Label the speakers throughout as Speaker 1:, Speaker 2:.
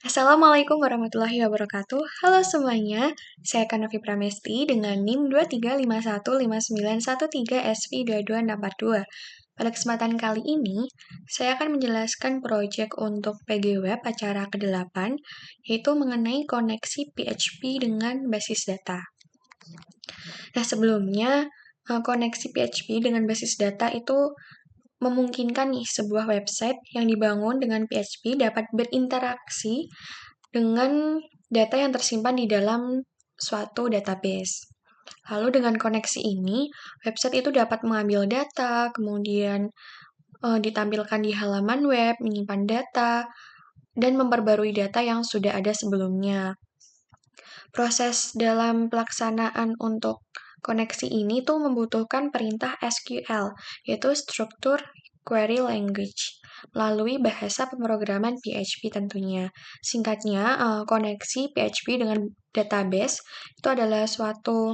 Speaker 1: Assalamualaikum warahmatullahi wabarakatuh. Halo semuanya, saya Kanovi Pramesti dengan NIM 2351513SV22642. Pada kesempatan kali ini, saya akan menjelaskan proyek untuk PG Web acara ke-8, yaitu mengenai koneksi PHP dengan basis data. Nah, sebelumnya, koneksi PHP dengan basis data itu memungkinkan nih sebuah website yang dibangun dengan PHP dapat berinteraksi dengan data yang tersimpan di dalam suatu database. Lalu dengan koneksi ini, website itu dapat mengambil data, kemudian ditampilkan di halaman web, menyimpan data, dan memperbarui data yang sudah ada sebelumnya. Proses dalam pelaksanaan untuk koneksi ini tuh membutuhkan perintah SQL, yaitu Structure Query Language, melalui bahasa pemrograman PHP tentunya. Singkatnya, koneksi PHP dengan database itu adalah suatu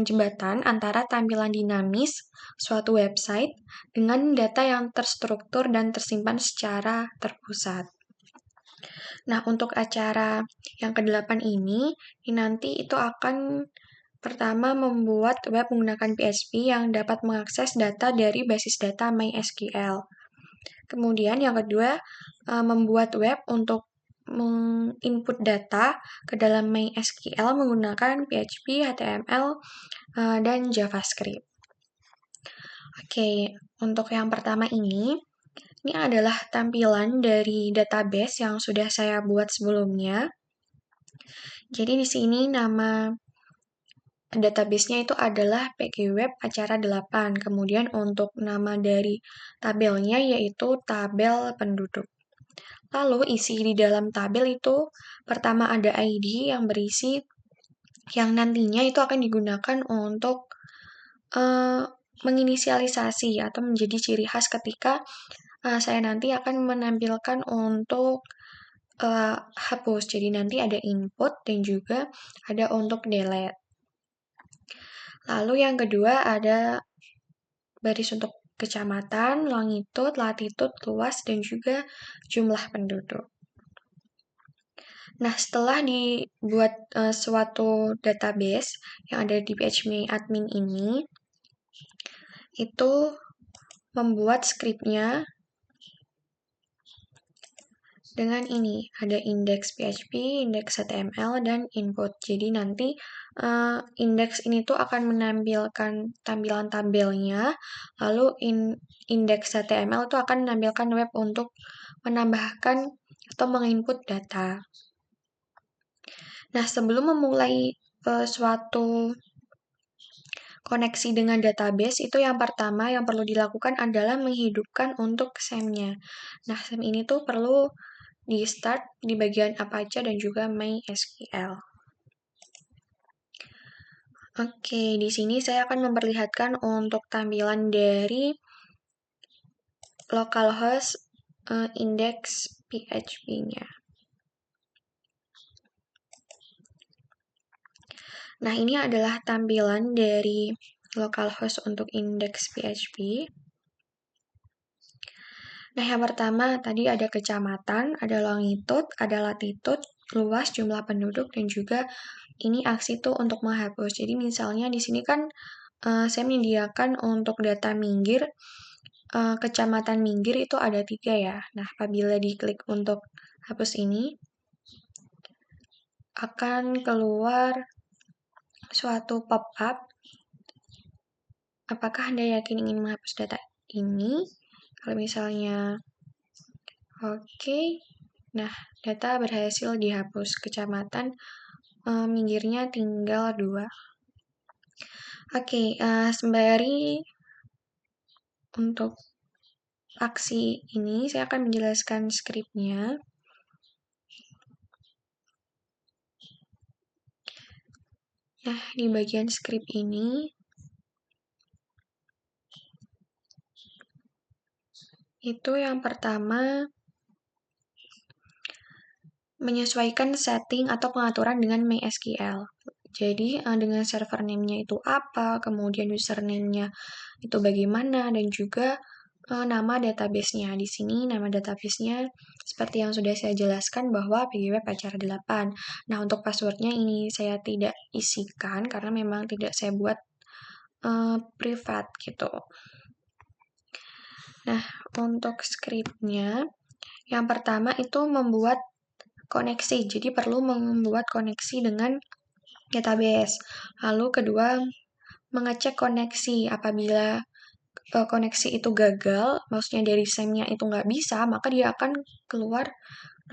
Speaker 1: jembatan antara tampilan dinamis suatu website dengan data yang terstruktur dan tersimpan secara terpusat. Nah, untuk acara yang ke-8 ini nanti itu akan pertama membuat web menggunakan PHP yang dapat mengakses data dari basis data MySQL. Kemudian yang kedua, membuat web untuk menginput data ke dalam MySQL menggunakan PHP, HTML, dan JavaScript. Oke, untuk yang pertama ini adalah tampilan dari database yang sudah saya buat sebelumnya. Jadi di sini nama database-nya itu adalah PG Web acara 8. Kemudian untuk nama dari tabelnya yaitu tabel penduduk. Lalu isi di dalam tabel itu pertama ada ID yang berisi yang nantinya itu akan digunakan untuk menginisialisasi atau menjadi ciri khas ketika saya nanti akan menampilkan untuk hapus. Jadi nanti ada input dan juga ada untuk delete. Lalu yang kedua ada baris untuk kecamatan, longitude, latitude, luas, dan juga jumlah penduduk. Nah, setelah dibuat suatu database yang ada di PHP admin ini, itu membuat skripnya dengan ini, ada indeks PHP, indeks HTML, dan input. Jadi nanti indeks ini tuh akan menampilkan tampilan tabelnya, lalu indeks HTML itu akan menampilkan web untuk menambahkan atau menginput data. Nah, sebelum memulai suatu koneksi dengan database, itu yang pertama yang perlu dilakukan adalah menghidupkan untuk SAM-nya. Nah, SAM ini tuh perlu di start di bagian Apache dan juga MySQL. Oke, di sini saya akan memperlihatkan untuk tampilan dari localhost index PHP-nya. Nah, ini adalah tampilan dari localhost untuk indeks PHP. Nah, yang pertama tadi ada kecamatan, ada longitude, ada latitude, luas, jumlah penduduk, dan juga ini aksi tuh untuk menghapus. Jadi misalnya di sini kan saya menyediakan untuk data minggir, kecamatan minggir itu ada 3 ya. Nah, apabila diklik untuk hapus ini, akan keluar suatu pop-up. Apakah Anda yakin ingin menghapus data ini? Kalau misalnya oke, nah data berhasil dihapus. Kecamatan minggirnya tinggal 2. Oke, sembari untuk aksi ini saya akan menjelaskan skripnya. Nah, di bagian skrip ini itu yang pertama menyesuaikan setting atau pengaturan dengan MySQL. Jadi dengan server name-nya itu apa, kemudian username-nya itu bagaimana, dan juga nama database-nya. Di sini nama database-nya seperti yang sudah saya jelaskan bahwa PGWeb Acara 8. Nah, untuk password-nya ini saya tidak isikan karena memang tidak saya buat privat gitu. Nah, untuk script-nya, yang pertama itu membuat koneksi. Jadi perlu membuat koneksi dengan database. Lalu kedua, mengecek koneksi. Apabila koneksi itu gagal, maksudnya dari SAM-nya itu nggak bisa, maka dia akan keluar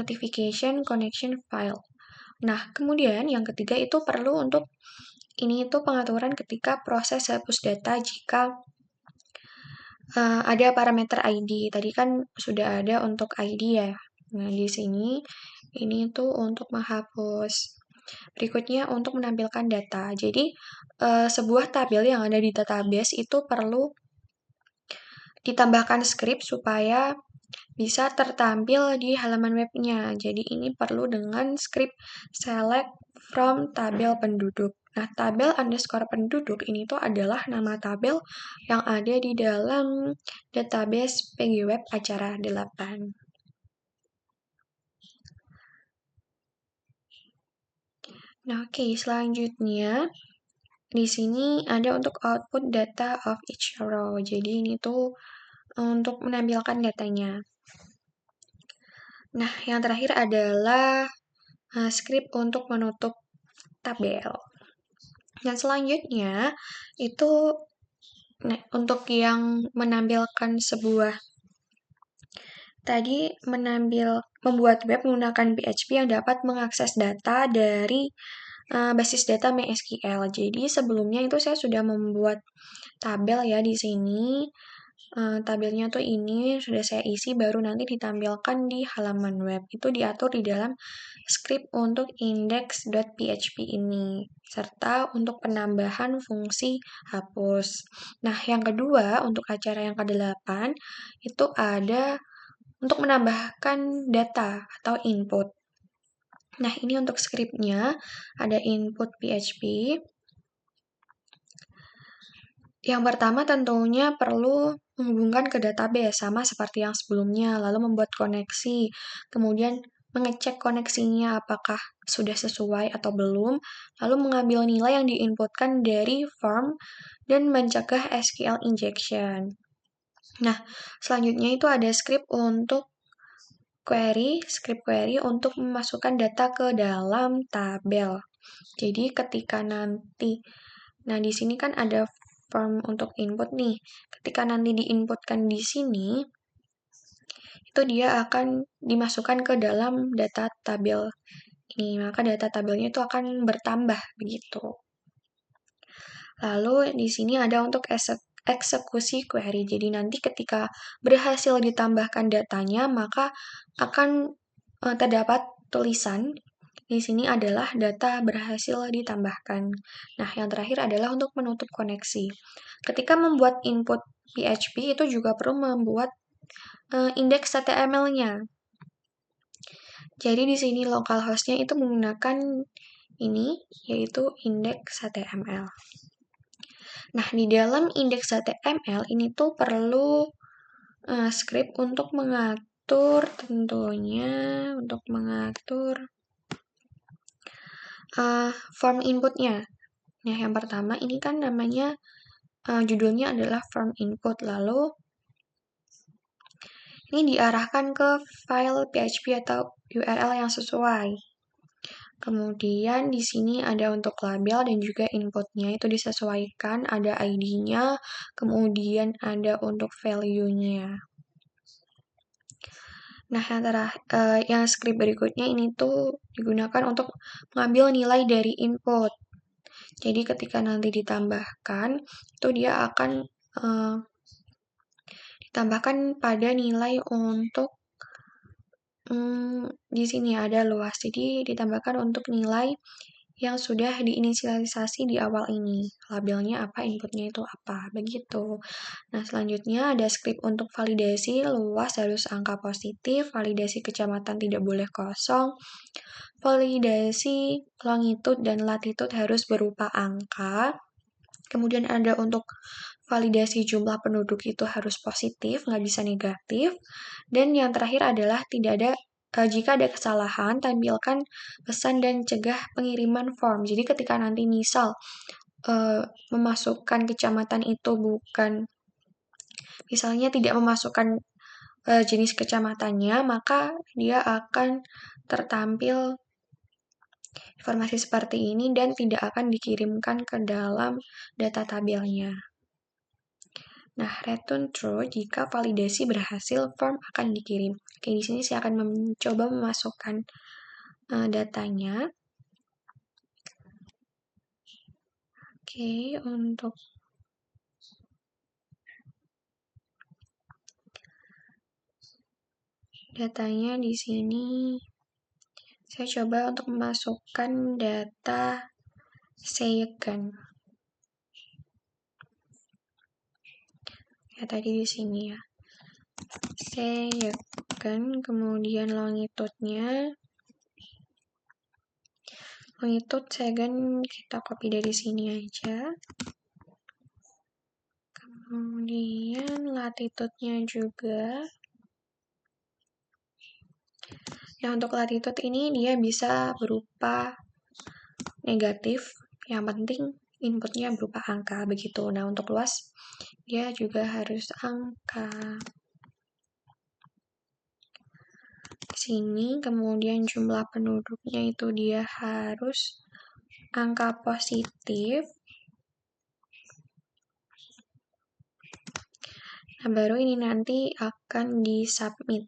Speaker 1: notification connection file. Nah, kemudian yang ketiga itu perlu untuk ini itu pengaturan ketika proses hapus data jika ada parameter ID. Tadi kan sudah ada untuk ID ya. Nah, di sini ini tuh untuk menghapus. Berikutnya untuk menampilkan data. Jadi, sebuah tabel yang ada di database itu perlu ditambahkan script supaya bisa tertampil di halaman webnya. Jadi ini perlu dengan script select from tabel penduduk. Nah, tabel underscore penduduk ini tuh adalah nama tabel yang ada di dalam database PGWeb Acara 8. Nah, oke, selanjutnya di sini ada untuk output data of each row. Jadi ini tuh untuk menampilkan datanya. Nah, yang terakhir adalah script untuk menutup tabel. Dan selanjutnya itu untuk yang menampilkan sebuah tadi membuat web menggunakan PHP yang dapat mengakses data dari basis data MySQL. Jadi sebelumnya itu saya sudah membuat tabel ya di sini. Tabelnya tuh ini sudah saya isi baru nanti ditampilkan di halaman web. Itu diatur di dalam script untuk index.php ini serta untuk penambahan fungsi hapus. Nah, yang kedua untuk acara yang ke-8 itu ada untuk menambahkan data atau input. Nah, ini untuk scriptnya ada input PHP. Yang pertama tentunya perlu menghubungkan ke database sama seperti yang sebelumnya, lalu membuat koneksi, kemudian mengecek koneksinya apakah sudah sesuai atau belum, lalu mengambil nilai yang diinputkan dari form dan mencegah SQL injection. Nah, selanjutnya itu ada script untuk script query untuk memasukkan data ke dalam tabel. Jadi ketika nanti, nah di sini kan ada form untuk input nih. Ketika nanti diinputkan di sini, itu dia akan dimasukkan ke dalam data tabel ini. Maka data tabelnya itu akan bertambah begitu. Lalu di sini ada untuk eksekusi query. Jadi nanti ketika berhasil ditambahkan datanya, maka akan terdapat tulisan di sini adalah data berhasil ditambahkan. Nah, yang terakhir adalah untuk menutup koneksi. Ketika membuat input PHP itu juga perlu membuat indeks HTML-nya. Jadi di sini localhost-nya itu menggunakan ini yaitu indeks HTML. Nah, di dalam indeks HTML ini tuh perlu script untuk mengatur tentunya untuk mengatur form inputnya. Nah, yang pertama ini kan namanya judulnya adalah form input. Lalu ini diarahkan ke file PHP atau URL yang sesuai. Kemudian di sini ada untuk label dan juga inputnya itu disesuaikan, ada ID-nya, kemudian ada untuk value-nya. Nah, yang script berikutnya ini tuh digunakan untuk mengambil nilai dari input. Jadi ketika nanti ditambahkan, itu dia akan ditambahkan pada nilai untuk di sini ada luas. Jadi ditambahkan untuk nilai yang sudah diinisialisasi di awal ini. Labelnya apa, inputnya itu apa, begitu. Nah, selanjutnya ada script untuk validasi luas harus angka positif, validasi kecamatan tidak boleh kosong, validasi longitude dan latitude harus berupa angka. Kemudian ada untuk validasi jumlah penduduk itu harus positif, nggak bisa negatif. Dan yang terakhir adalah jika ada kesalahan, tampilkan pesan dan cegah pengiriman form. Jadi ketika nanti misal memasukkan kecamatan itu misalnya tidak memasukkan jenis kecamatannya, maka dia akan tertampil informasi seperti ini dan tidak akan dikirimkan ke dalam data tabelnya. Nah, return true jika validasi berhasil, form akan dikirim. Oke, di sini saya akan mencoba memasukkan datanya. Oke, untuk datanya di sini saya coba untuk memasukkan data Seigan. Ya, tadi di sini ya. Seigan, kemudian longitude-nya. Longitude Seigan kita copy dari sini aja. Kemudian latitude-nya juga. Nah, untuk latitude ini dia bisa berupa negatif, yang penting inputnya berupa angka begitu. Nah, untuk luas dia juga harus angka. Di sini kemudian jumlah penduduknya itu dia harus angka positif. Nah, baru ini nanti akan disubmit.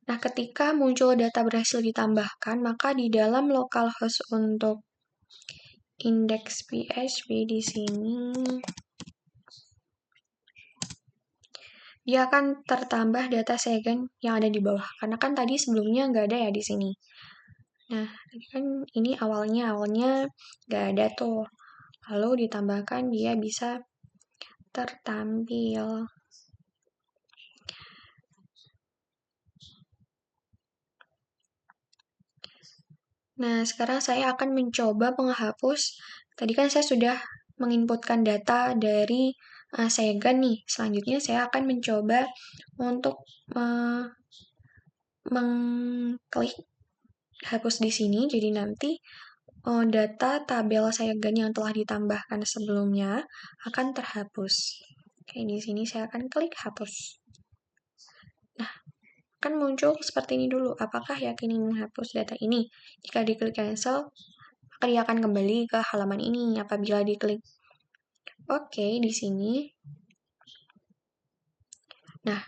Speaker 1: Nah, ketika muncul data berhasil ditambahkan, maka di dalam localhost untuk indeks PHP di sini dia akan tertambah data Seigan yang ada di bawah. Karena kan tadi sebelumnya nggak ada ya di sini. Nah, kan ini awalnya nggak ada tuh. Lalu ditambahkan dia bisa tertampil. Nah, sekarang saya akan mencoba menghapus. Tadi kan saya sudah menginputkan data dari Seigan nih. Selanjutnya saya akan mencoba untuk mengklik hapus di sini. Jadi nanti data tabel Seigan yang telah ditambahkan sebelumnya akan terhapus. Oke, di sini saya akan klik hapus. Nah, akan muncul seperti ini dulu. Apakah yakin ingin menghapus data ini? Jika diklik cancel, maka dia akan kembali ke halaman ini apabila diklik oke di sini. Nah,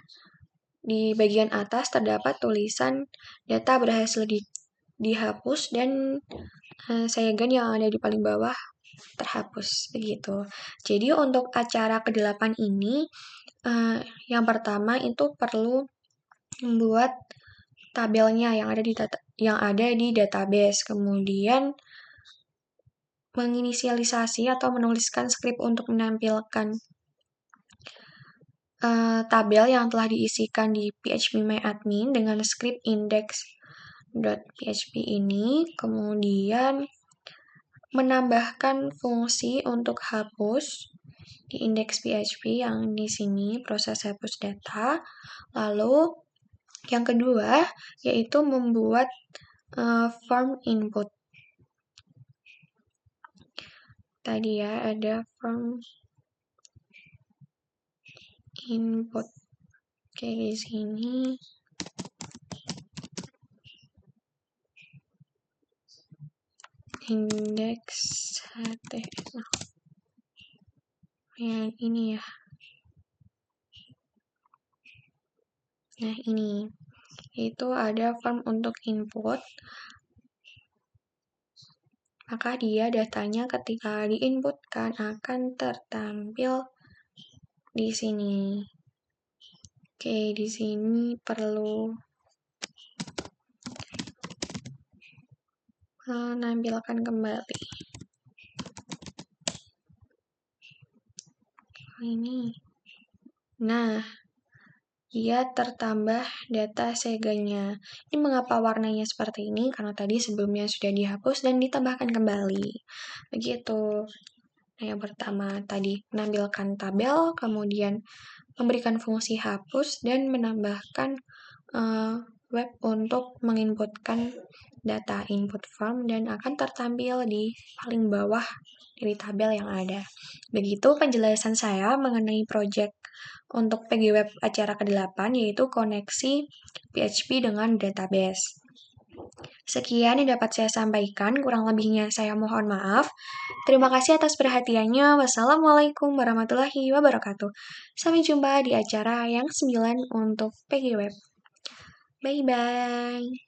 Speaker 1: di bagian atas terdapat tulisan data berhasil dihapus dan Seigan yang ada di paling bawah terhapus begitu. Jadi untuk acara ke-8 ini yang pertama itu perlu membuat tabelnya yang ada di database, kemudian menginisialisasi atau menuliskan skrip untuk menampilkan tabel yang telah diisikan di phpMyAdmin dengan skrip index.php ini, kemudian menambahkan fungsi untuk hapus di index PHP yang di sini proses hapus data. Lalu yang kedua yaitu membuat form input. Tadi ya ada form input. Oke, di sini indeks HTML. Yang ini ya. Nah, ini itu ada form untuk input. Maka dia datanya ketika diinputkan akan tertampil di sini. Oke, di sini perlu menampilkan kembali. Ini. Nah, dia tertambah data Seigannya. Ini mengapa warnanya seperti ini? Karena tadi sebelumnya sudah dihapus dan ditambahkan kembali. Begitu. Nah, yang pertama tadi menampilkan tabel, kemudian memberikan fungsi hapus, dan menambahkan web untuk menginputkan data input form dan akan tertampil di paling bawah dari tabel yang ada. Begitu penjelasan saya mengenai project untuk PG Web acara ke-8, yaitu koneksi PHP dengan database. Sekian yang dapat saya sampaikan, kurang lebihnya saya mohon maaf. Terima kasih atas perhatiannya. Wassalamualaikum warahmatullahi wabarakatuh. Sampai jumpa di acara yang 9 untuk PG Web. Bye-bye.